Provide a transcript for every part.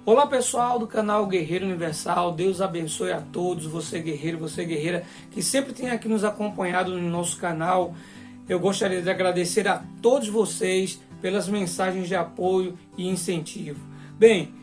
Olá pessoal do canal Guerreiro Universal, Deus abençoe a todos, você guerreiro, você guerreira, que sempre tem aqui nos acompanhado no nosso canal. Eu gostaria de agradecer a todos vocês pelas mensagens de apoio e incentivo. Bem,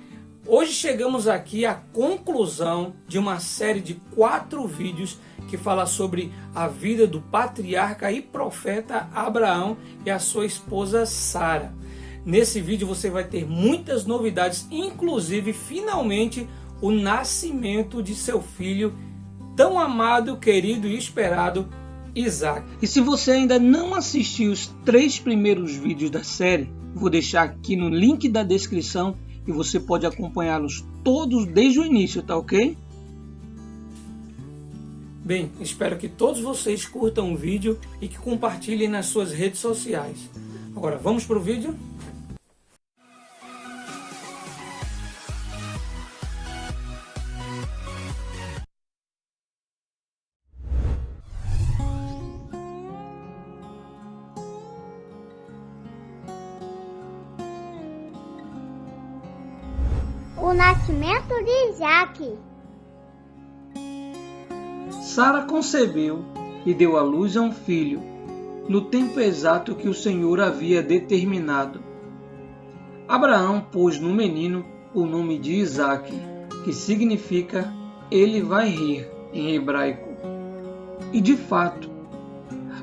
hoje chegamos aqui à conclusão de uma série de 4 vídeos que fala sobre a vida do patriarca e profeta Abraão e a sua esposa Sara. Nesse vídeo você vai ter muitas novidades, inclusive, finalmente, o nascimento de seu filho tão amado, querido e esperado, Isaac. E se você ainda não assistiu os 3 primeiros vídeos da série, vou deixar aqui no link da descrição e você pode acompanhá-los todos desde o início, tá ok? Bem, espero que todos vocês curtam o vídeo e que compartilhem nas suas redes sociais. Agora, vamos para o vídeo? O nascimento de Isaac. Sara concebeu e deu à luz a um filho, no tempo exato que o Senhor havia determinado. Abraão pôs no menino o nome de Isaac, que significa ele vai rir em hebraico. E de fato,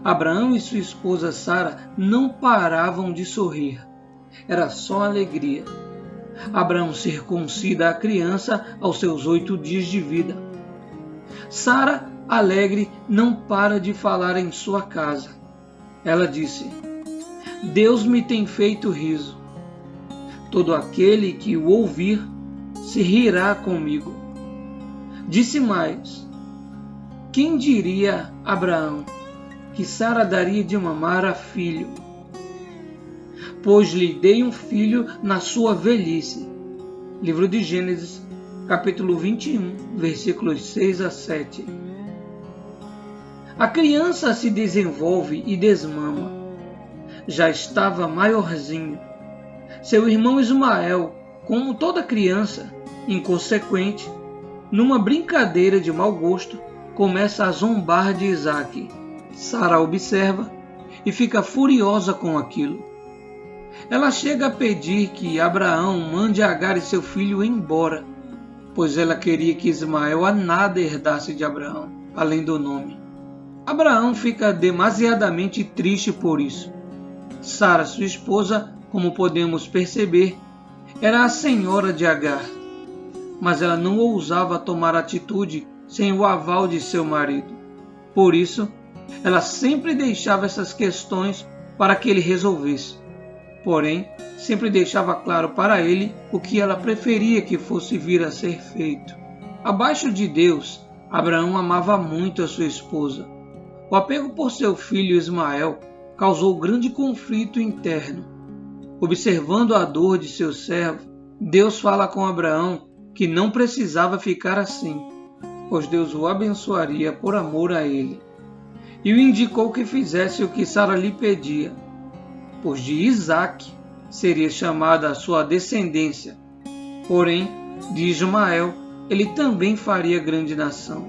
Abraão e sua esposa Sara não paravam de sorrir. Era só alegria. Abraão circuncida a criança aos seus 8 dias de vida. Sara, alegre, não para de falar em sua casa. Ela disse: Deus me tem feito riso. Todo aquele que o ouvir se rirá comigo. Disse mais: quem diria, Abraão, que Sara daria de mamar a filho? Pois lhe dei um filho na sua velhice. Livro de Gênesis, capítulo 21, versículos 6 a 7. A criança se desenvolve e desmama. Já estava maiorzinho. Seu irmão Ismael, como toda criança, inconsequente, numa brincadeira de mau gosto, começa a zombar de Isaac. Sara observa e fica furiosa com aquilo. Ela chega a pedir que Abraão mande Agar e seu filho embora, pois ela queria que Ismael a nada herdasse de Abraão, além do nome. Abraão fica demasiadamente triste por isso. Sara, sua esposa, como podemos perceber, era a senhora de Agar, mas ela não ousava tomar atitude sem o aval de seu marido. Por isso, ela sempre deixava essas questões para que ele resolvesse. Porém, sempre deixava claro para ele o que ela preferia que fosse vir a ser feito. Abaixo de Deus, Abraão amava muito a sua esposa. O apego por seu filho Ismael causou grande conflito interno. Observando a dor de seu servo, Deus fala com Abraão que não precisava ficar assim, pois Deus o abençoaria por amor a ele. E o indicou que fizesse o que Sara lhe pedia, pois de Isaac seria chamada a sua descendência. Porém, de Ismael, ele também faria grande nação.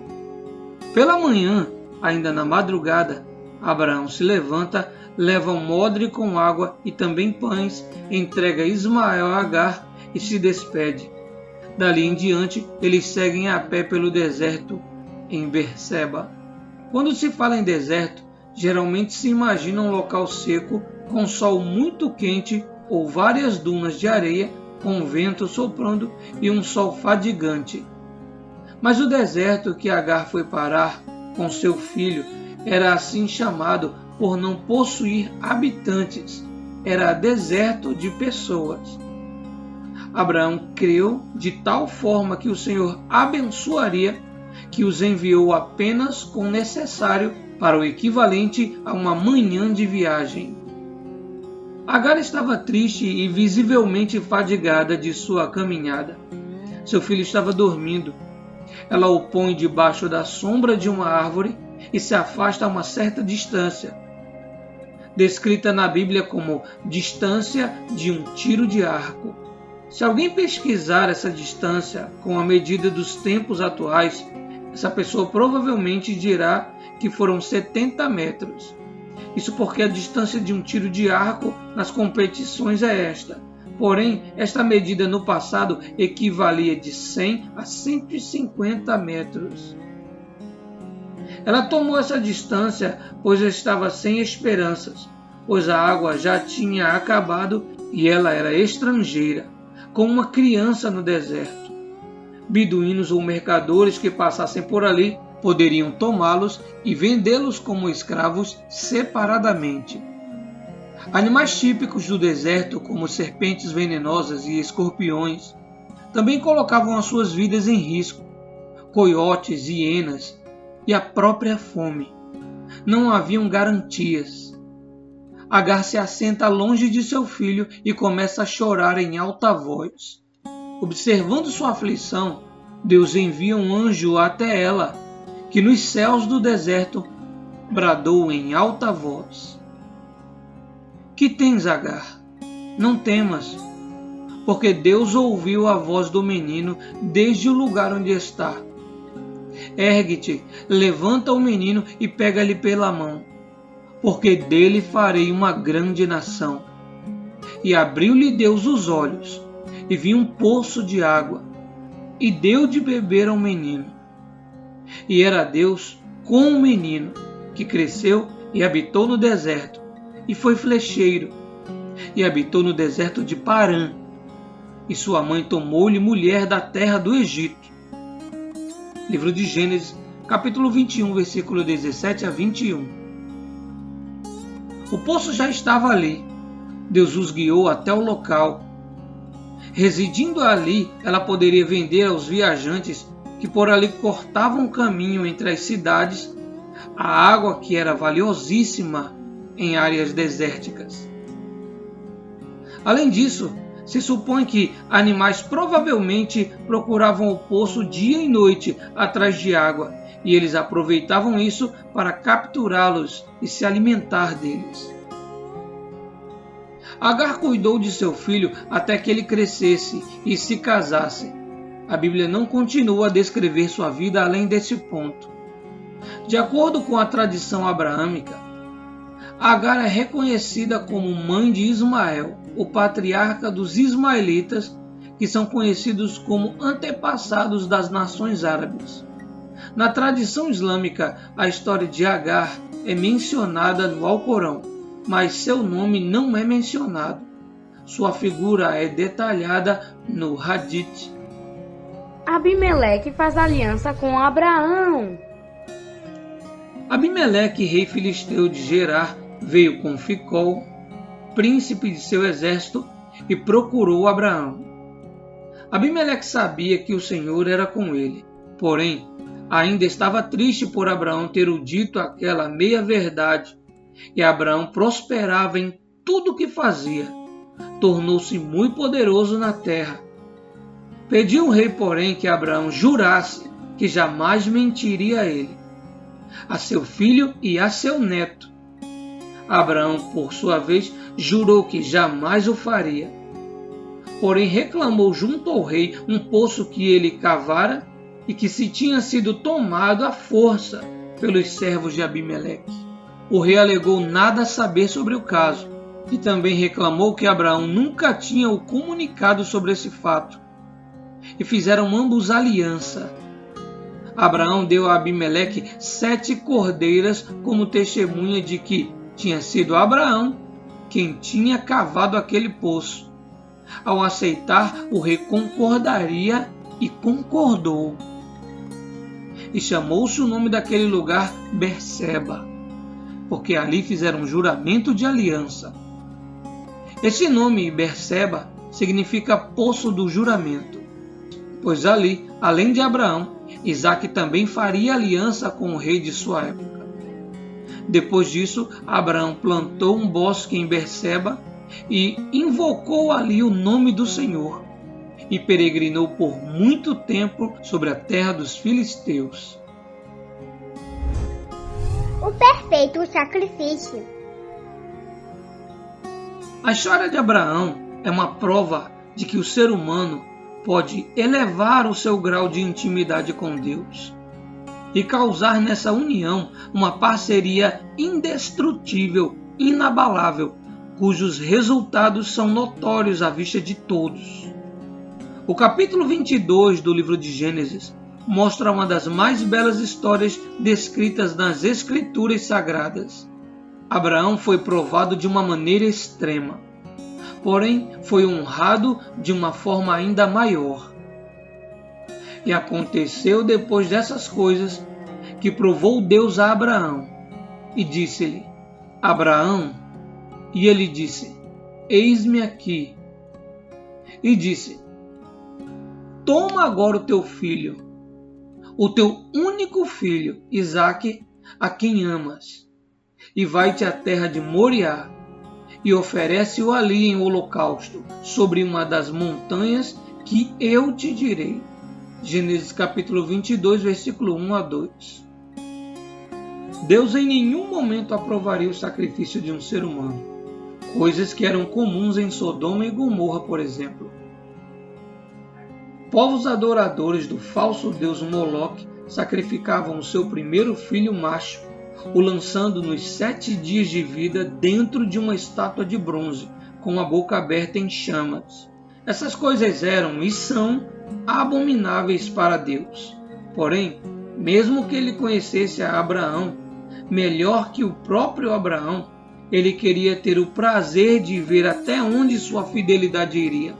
Pela manhã, ainda na madrugada, Abraão se levanta, leva um odre com água e também pães, entrega Ismael a Agar e se despede. Dali em diante, eles seguem a pé pelo deserto em Berseba. Quando se fala em deserto, geralmente se imagina um local seco, com sol muito quente ou várias dunas de areia, com vento soprando e um sol fadigante. Mas o deserto que Agar foi parar com seu filho era assim chamado por não possuir habitantes. Era deserto de pessoas. Abraão creu de tal forma que o Senhor abençoaria que os enviou apenas com o necessário para o equivalente a uma manhã de viagem. Agar estava triste e visivelmente fadigada de sua caminhada. Seu filho estava dormindo. Ela o põe debaixo da sombra de uma árvore e se afasta a uma certa distância, descrita na Bíblia como distância de um tiro de arco. Se alguém pesquisar essa distância com a medida dos tempos atuais, essa pessoa provavelmente dirá que foram 70 metros. Isso porque a distância de um tiro de arco nas competições é esta. Porém, esta medida no passado equivalia de 100 a 150 metros. Ela tomou essa distância pois estava sem esperanças, pois a água já tinha acabado e ela era estrangeira, como uma criança no deserto. Beduínos ou mercadores que passassem por ali poderiam tomá-los e vendê-los como escravos separadamente. Animais típicos do deserto, como serpentes venenosas e escorpiões, também colocavam as suas vidas em risco. Coiotes, hienas e a própria fome. Não haviam garantias. Agar se assenta longe de seu filho e começa a chorar em alta voz. Observando sua aflição, Deus envia um anjo até ela, que nos céus do deserto bradou em alta voz: Que tens, Agar? Não temas, porque Deus ouviu a voz do menino desde o lugar onde está. Ergue-te, levanta o menino e pega-lhe pela mão, porque dele farei uma grande nação. E abriu-lhe Deus os olhos, e viu um poço de água, e deu de beber ao menino. E era Deus com o menino, que cresceu e habitou no deserto, e foi flecheiro, e habitou no deserto de Parã. E sua mãe tomou-lhe mulher da terra do Egito. Livro de Gênesis, capítulo 21, versículo 17 a 21. O poço já estava ali. Deus os guiou até o local. Residindo ali, ela poderia vender aos viajantes que por ali cortavam o caminho entre as cidades a água que era valiosíssima em áreas desérticas. Além disso, se supõe que animais provavelmente procuravam o poço dia e noite atrás de água, e eles aproveitavam isso para capturá-los e se alimentar deles. Agar cuidou de seu filho até que ele crescesse e se casasse. A Bíblia não continua a descrever sua vida além desse ponto. De acordo com a tradição abraâmica, Agar é reconhecida como mãe de Ismael, o patriarca dos ismaelitas, que são conhecidos como antepassados das nações árabes. Na tradição islâmica, a história de Agar é mencionada no Alcorão, mas seu nome não é mencionado. Sua figura é detalhada no Hadith. Abimeleque faz aliança com Abraão. Abimeleque, rei filisteu de Gerar, veio com Ficol, príncipe de seu exército, e procurou Abraão. Abimeleque sabia que o Senhor era com ele, porém, ainda estava triste por Abraão ter o dito aquela meia-verdade, e Abraão prosperava em tudo o que fazia. Tornou-se muito poderoso na terra. Pediu o rei, porém, que Abraão jurasse que jamais mentiria a ele, a seu filho e a seu neto. Abraão, por sua vez, jurou que jamais o faria. Porém, reclamou junto ao rei um poço que ele cavara e que se tinha sido tomado à força pelos servos de Abimeleque. O rei alegou nada saber sobre o caso e também reclamou que Abraão nunca tinha o comunicado sobre esse fato. E fizeram ambos aliança. Abraão deu a Abimeleque 7 cordeiras como testemunha de que tinha sido Abraão quem tinha cavado aquele poço. Ao aceitar, o rei concordaria e concordou. E chamou-se o nome daquele lugar Berseba, porque ali fizeram um juramento de aliança. Esse nome, Berseba, significa poço do juramento, pois ali, além de Abraão, Isaque também faria aliança com o rei de sua época. Depois disso, Abraão plantou um bosque em Berseba e invocou ali o nome do Senhor, e peregrinou por muito tempo sobre a terra dos filisteus. O perfeito sacrifício. A história de Abraão é uma prova de que o ser humano pode elevar o seu grau de intimidade com Deus e causar nessa união uma parceria indestrutível, inabalável, cujos resultados são notórios à vista de todos. O capítulo 22 do livro de Gênesis mostra uma das mais belas histórias descritas nas Escrituras Sagradas. Abraão foi provado de uma maneira extrema, porém foi honrado de uma forma ainda maior. E aconteceu depois dessas coisas que provou Deus a Abraão e disse-lhe: Abraão, e ele disse: Eis-me aqui. E disse: Toma agora o teu filho, o teu único filho, Isaque, a quem amas, e vai-te à terra de Moriá, e oferece-o ali em holocausto, sobre uma das montanhas que eu te direi. Gênesis capítulo 22, versículo 1 a 2. Deus em nenhum momento aprovaria o sacrifício de um ser humano, coisas que eram comuns em Sodoma e Gomorra, por exemplo. Povos adoradores do falso deus Moloque sacrificavam o seu primeiro filho macho, o lançando nos 7 dias de vida dentro de uma estátua de bronze, com a boca aberta em chamas. Essas coisas eram e são abomináveis para Deus. Porém, mesmo que ele conhecesse a Abraão, melhor que o próprio Abraão, ele queria ter o prazer de ver até onde sua fidelidade iria.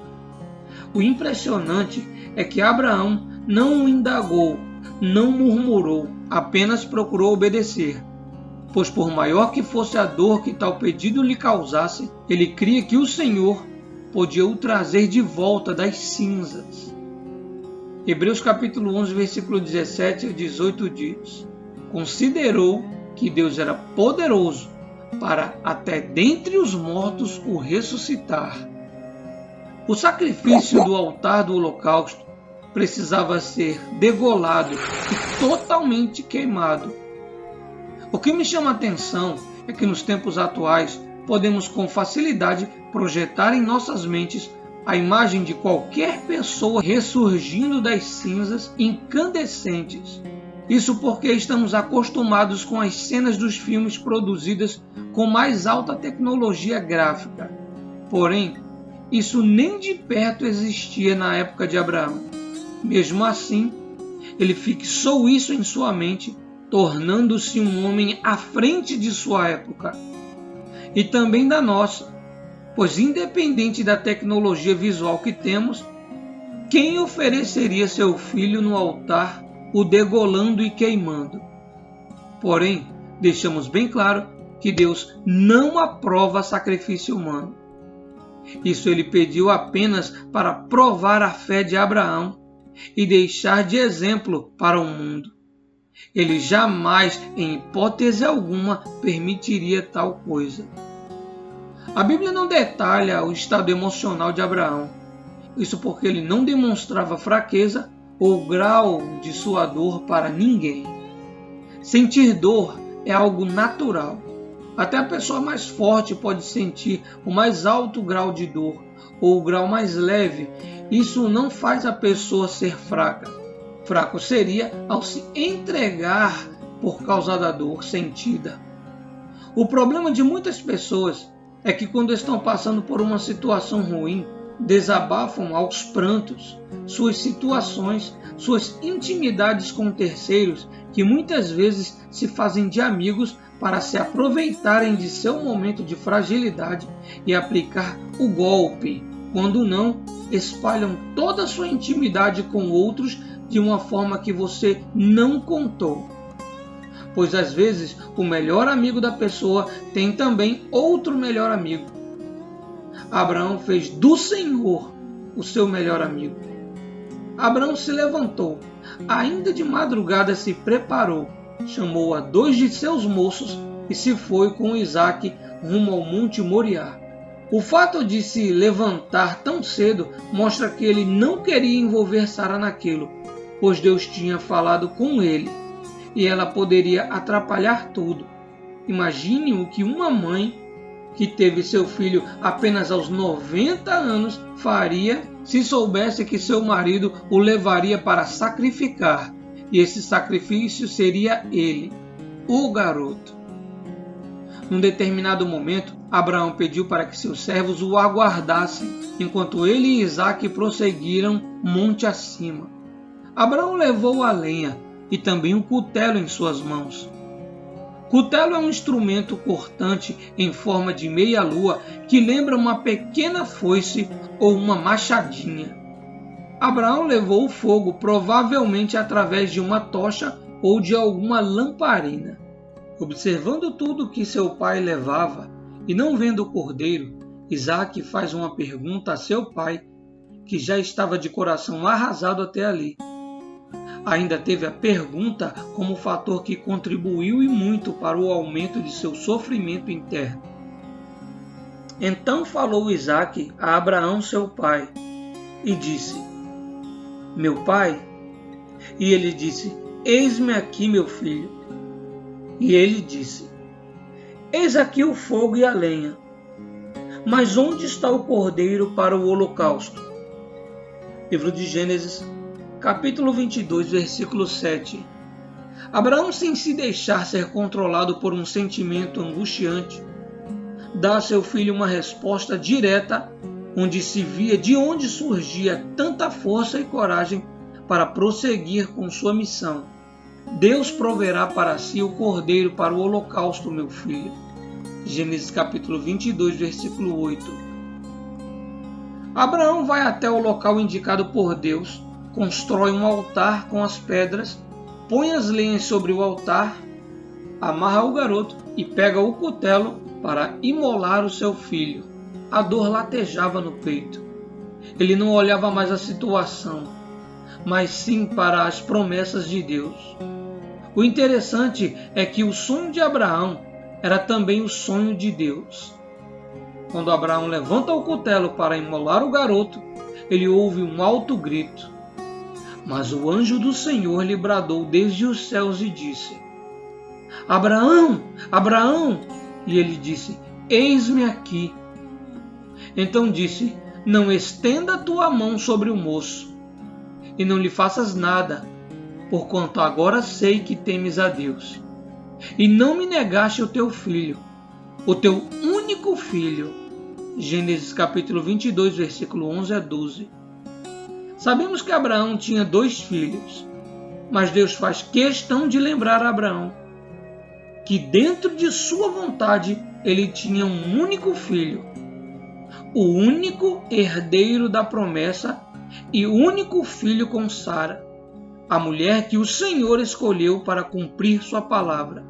O impressionante é que Abraão não o indagou, não murmurou, apenas procurou obedecer. Pois por maior que fosse a dor que tal pedido lhe causasse, ele cria que o Senhor podia o trazer de volta das cinzas. Hebreus capítulo 11, versículo 17 a 18 diz: Considerou que Deus era poderoso para até dentre os mortos o ressuscitar. O sacrifício do altar do holocausto precisava ser degolado e totalmente queimado. O que me chama a atenção é que nos tempos atuais podemos com facilidade projetar em nossas mentes a imagem de qualquer pessoa ressurgindo das cinzas incandescentes. Isso porque estamos acostumados com as cenas dos filmes produzidas com mais alta tecnologia gráfica. Porém, isso nem de perto existia na época de Abraão. Mesmo assim, ele fixou isso em sua mente, tornando-se um homem à frente de sua época. E também da nossa, pois independente da tecnologia visual que temos, quem ofereceria seu filho no altar, o degolando e queimando? Porém, deixamos bem claro que Deus não aprova sacrifício humano. Isso ele pediu apenas para provar a fé de Abraão e deixar de exemplo para o mundo. Ele jamais, em hipótese alguma, permitiria tal coisa. A Bíblia não detalha o estado emocional de Abraão. Isso porque ele não demonstrava fraqueza ou grau de sua dor para ninguém. Sentir dor é algo natural. Até a pessoa mais forte pode sentir o mais alto grau de dor ou o grau mais leve. Isso não faz a pessoa ser fraca. Fraco seria ao se entregar por causa da dor sentida. O problema de muitas pessoas é que quando estão passando por uma situação ruim, desabafam aos prantos suas situações, suas intimidades com terceiros, que muitas vezes se fazem de amigos para se aproveitarem de seu momento de fragilidade e aplicar o golpe. Quando não, espalham toda a sua intimidade com outros de uma forma que você não contou. Pois às vezes o melhor amigo da pessoa tem também outro melhor amigo. Abraão fez do Senhor o seu melhor amigo. Abraão se levantou, ainda de madrugada se preparou, chamou a 2 de seus moços e se foi com Isaque rumo ao Monte Moriá. O fato de se levantar tão cedo mostra que ele não queria envolver Sara naquilo, pois Deus tinha falado com ele e ela poderia atrapalhar tudo. Imagine o que uma mãe que teve seu filho apenas aos 90 anos, faria se soubesse que seu marido o levaria para sacrificar, e esse sacrifício seria ele, o garoto. Num determinado momento, Abraão pediu para que seus servos o aguardassem, enquanto ele e Isaque prosseguiram monte acima. Abraão levou a lenha e também um cutelo em suas mãos. Cutelo é um instrumento cortante em forma de meia-lua que lembra uma pequena foice ou uma machadinha. Abraão levou o fogo provavelmente através de uma tocha ou de alguma lamparina. Observando tudo que seu pai levava e não vendo o cordeiro, Isaque faz uma pergunta a seu pai, que já estava de coração arrasado até ali. Ainda teve a pergunta como fator que contribuiu e muito para o aumento de seu sofrimento interno. Então falou Isaque a Abraão seu pai e disse: Meu pai? E ele disse: Eis-me aqui, meu filho. E ele disse: Eis aqui o fogo e a lenha, mas onde está o cordeiro para o holocausto? Livro de Gênesis, capítulo 22, versículo 7. Abraão, sem se deixar ser controlado por um sentimento angustiante, dá a seu filho uma resposta direta, onde se via de onde surgia tanta força e coragem para prosseguir com sua missão. Deus proverá para si o cordeiro para o holocausto, meu filho. Gênesis capítulo 22, versículo 8. Abraão vai até o local indicado por Deus, constrói um altar com as pedras, põe as lenhas sobre o altar, amarra o garoto e pega o cutelo para imolar o seu filho. A dor latejava no peito. Ele não olhava mais a situação, mas sim para as promessas de Deus. O interessante é que o sonho de Abraão era também o sonho de Deus. Quando Abraão levanta o cutelo para imolar o garoto, ele ouve um alto grito. Mas o anjo do Senhor lhe bradou desde os céus e disse: Abraão, Abraão! E ele disse: Eis-me aqui. Então disse: Não estenda a tua mão sobre o moço, e não lhe faças nada, porquanto agora sei que temes a Deus, e não me negaste o teu filho, o teu único filho. Gênesis capítulo 22, versículo 11 a 12. Sabemos que Abraão tinha 2 filhos, mas Deus faz questão de lembrar a Abraão que dentro de sua vontade ele tinha um único filho, o único herdeiro da promessa e o único filho com Sara, a mulher que o Senhor escolheu para cumprir sua palavra.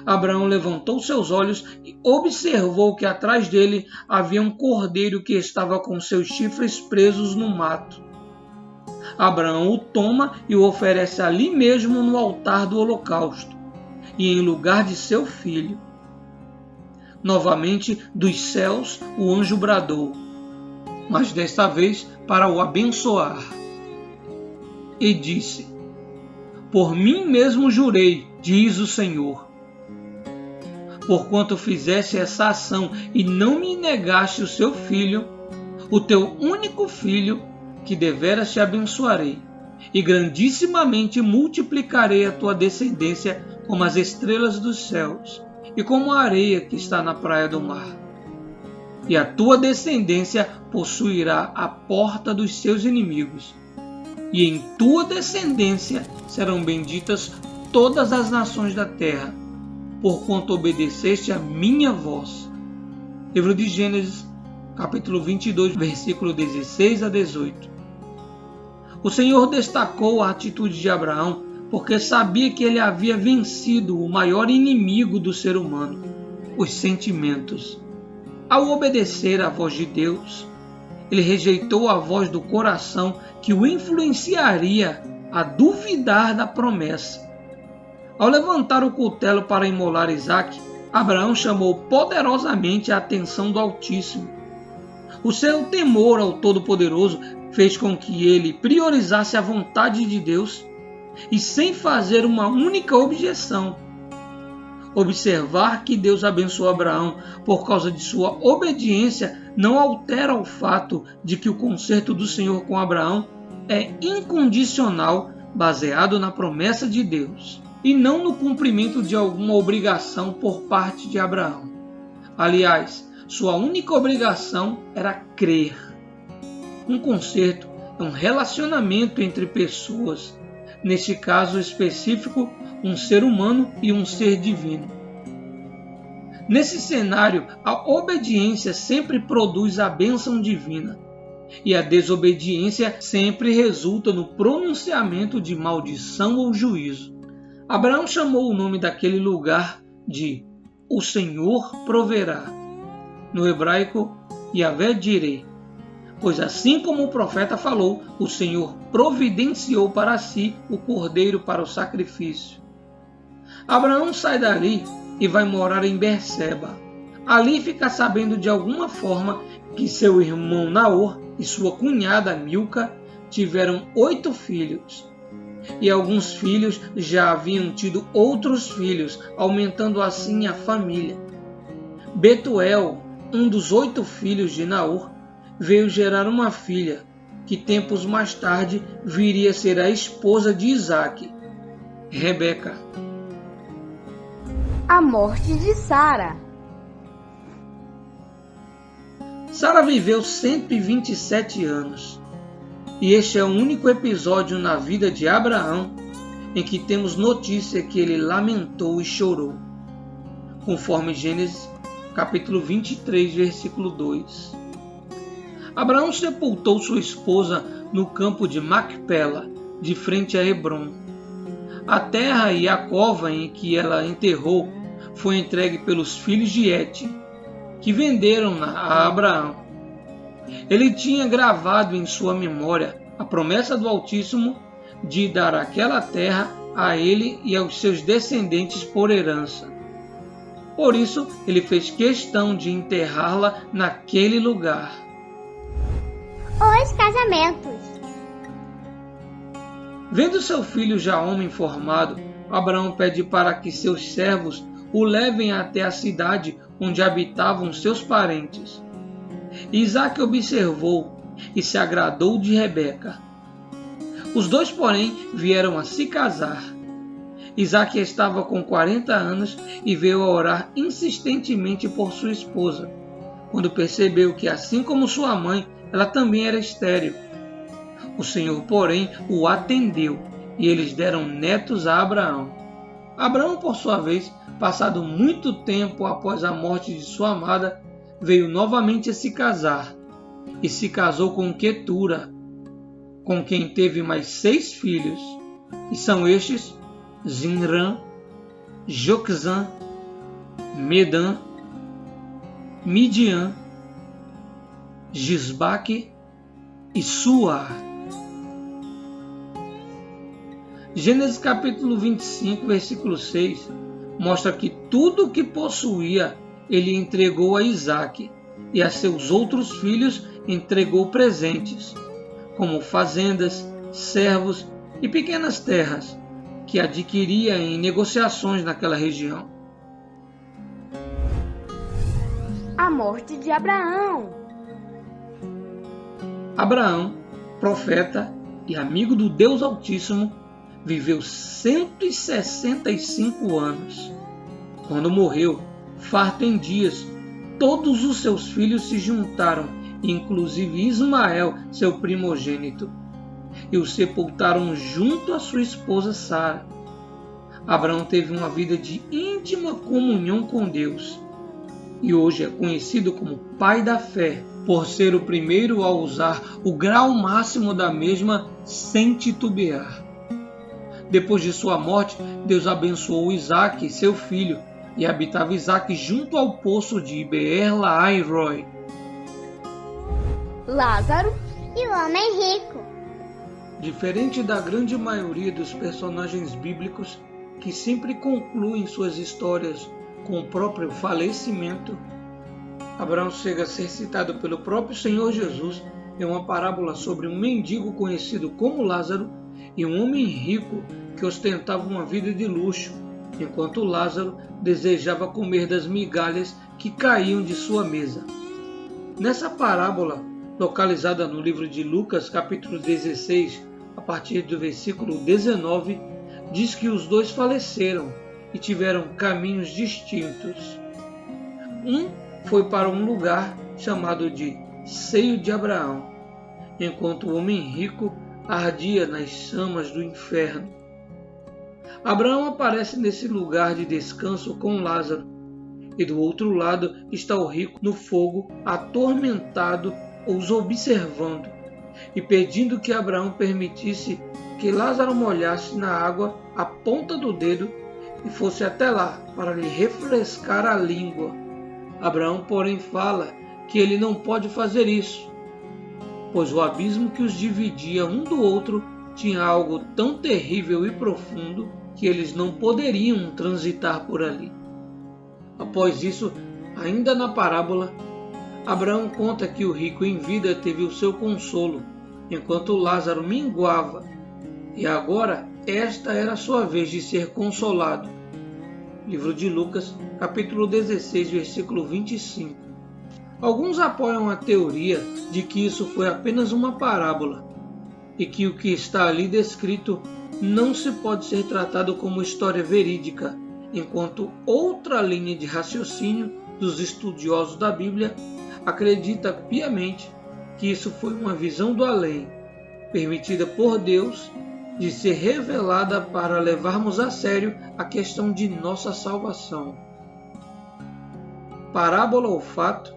Abraão levantou seus olhos e observou que atrás dele havia um cordeiro que estava com seus chifres presos no mato. Abraão o toma e o oferece ali mesmo no altar do holocausto, e em lugar de seu filho. Novamente dos céus o anjo bradou, mas desta vez para o abençoar. E disse: Por mim mesmo jurei, diz o Senhor, porquanto fizeste essa ação e não me negaste o seu filho, o teu único filho, que deveras te abençoarei, e grandissimamente multiplicarei a tua descendência como as estrelas dos céus, e como a areia que está na praia do mar. E a tua descendência possuirá a porta dos seus inimigos, e em tua descendência serão benditas todas as nações da terra, porquanto obedeceste a minha voz. Livro de Gênesis, capítulo 22, versículo 16 a 18. O Senhor destacou a atitude de Abraão porque sabia que ele havia vencido o maior inimigo do ser humano, os sentimentos. Ao obedecer à voz de Deus, ele rejeitou a voz do coração que o influenciaria a duvidar da promessa. Ao levantar o cutelo para imolar Isaque, Abraão chamou poderosamente a atenção do Altíssimo. O seu temor ao Todo-Poderoso fez com que ele priorizasse a vontade de Deus e sem fazer uma única objeção. Observar que Deus abençoou Abraão por causa de sua obediência não altera o fato de que o concerto do Senhor com Abraão é incondicional, baseado na promessa de Deus, e não no cumprimento de alguma obrigação por parte de Abraão. Aliás, sua única obrigação era crer. Um concerto é um relacionamento entre pessoas, neste caso específico, um ser humano e um ser divino. Nesse cenário, a obediência sempre produz a bênção divina, e a desobediência sempre resulta no pronunciamento de maldição ou juízo. Abraão chamou o nome daquele lugar de O Senhor Proverá, no hebraico Yahvé Jireh, pois assim como o profeta falou, o Senhor providenciou para si o cordeiro para o sacrifício. Abraão sai dali e vai morar em Berseba. Ali fica sabendo de alguma forma que seu irmão Naor e sua cunhada Milca tiveram 8 filhos. E alguns filhos já haviam tido outros filhos, aumentando assim a família. Betuel, um dos 8 filhos de Naor, veio gerar uma filha, que tempos mais tarde viria a ser a esposa de Isaque, Rebeca. A morte de Sara. Sara viveu 127 anos, e este é o único episódio na vida de Abraão em que temos notícia que ele lamentou e chorou, conforme Gênesis capítulo 23, versículo 2. Abraão sepultou sua esposa no campo de Macpela, de frente a Hebrom. A terra e a cova em que ela enterrou foi entregue pelos filhos de Et, que venderam-na a Abraão. Ele tinha gravado em sua memória a promessa do Altíssimo de dar aquela terra a ele e aos seus descendentes por herança. Por isso, ele fez questão de enterrá-la naquele lugar. Os casamentos. Vendo seu filho já homem formado, Abraão pede para que seus servos o levem até a cidade onde habitavam seus parentes. Isaque observou e se agradou de Rebeca. Os dois, porém, vieram a se casar. Isaque estava com 40 anos e veio a orar insistentemente por sua esposa, quando percebeu que, assim como sua mãe, ela também era estéril. O Senhor, porém, o atendeu, e eles deram netos a Abraão. Abraão, por sua vez, passado muito tempo após a morte de sua amada, veio novamente a se casar, e se casou com Quetura, com quem teve mais 6 filhos, e são estes Zinrã, Joquezã, Medã, Midian, Gisbaque e Suar. Gênesis capítulo 25, versículo 6, mostra que tudo o que possuía ele entregou a Isaque, e a seus outros filhos entregou presentes, como fazendas, servos e pequenas terras, que adquiria em negociações naquela região. A morte de Abraão. Abraão, profeta e amigo do Deus Altíssimo, viveu 165 anos. Quando morreu, farto em dias, todos os seus filhos se juntaram, inclusive Ismael, seu primogênito, e o sepultaram junto à sua esposa Sara. Abraão teve uma vida de íntima comunhão com Deus, e hoje é conhecido como pai da fé, por ser o primeiro a usar o grau máximo da mesma sem titubear. Depois de sua morte, Deus abençoou Isaque, seu filho, e habitava Isaque junto ao poço de Beer-Lahai-Roi. Lázaro E o homem rico. Diferente da grande maioria dos personagens bíblicos que sempre concluem suas histórias com o próprio falecimento, Abraão chega a ser citado pelo próprio Senhor Jesus em uma parábola sobre um mendigo conhecido como Lázaro e um homem rico que ostentava uma vida de luxo, enquanto Lázaro desejava comer das migalhas que caíam de sua mesa. Nessa parábola, localizada no livro de Lucas, capítulo 16, a partir do versículo 19, diz que os dois faleceram e tiveram caminhos distintos. Um foi para um lugar chamado de Seio de Abraão, enquanto o homem rico ardia nas chamas do inferno. Abraão aparece nesse lugar de descanso com Lázaro, e do outro lado está o rico no fogo, atormentado, os observando e pedindo que Abraão permitisse que Lázaro molhasse na água a ponta do dedo e fosse até lá para lhe refrescar a língua. Abraão, porém, fala que ele não pode fazer isso, pois o abismo que os dividia um do outro tinha algo tão terrível e profundo que eles não poderiam transitar por ali. Após isso, ainda na parábola, Abraão conta que o rico em vida teve o seu consolo, enquanto Lázaro minguava, e agora esta era a sua vez de ser consolado. Livro de Lucas, capítulo 16, versículo 25. Alguns apoiam a teoria de que isso foi apenas uma parábola, e que o que está ali descrito não se pode ser tratado como história verídica, enquanto outra linha de raciocínio dos estudiosos da Bíblia acredita piamente que isso foi uma visão do além, permitida por Deus, de ser revelada para levarmos a sério a questão de nossa salvação. Parábola ou fato,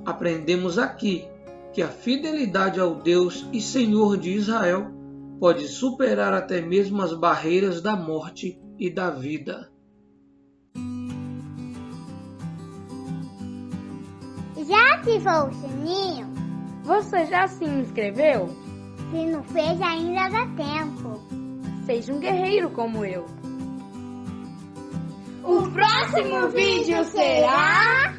aprendemos aqui que a fidelidade ao Deus e Senhor de Israel pode superar até mesmo as barreiras da morte e da vida. Já ativou o sininho? Você já se inscreveu? Se não fez, ainda dá tempo. Seja um guerreiro como eu. O próximo vídeo será...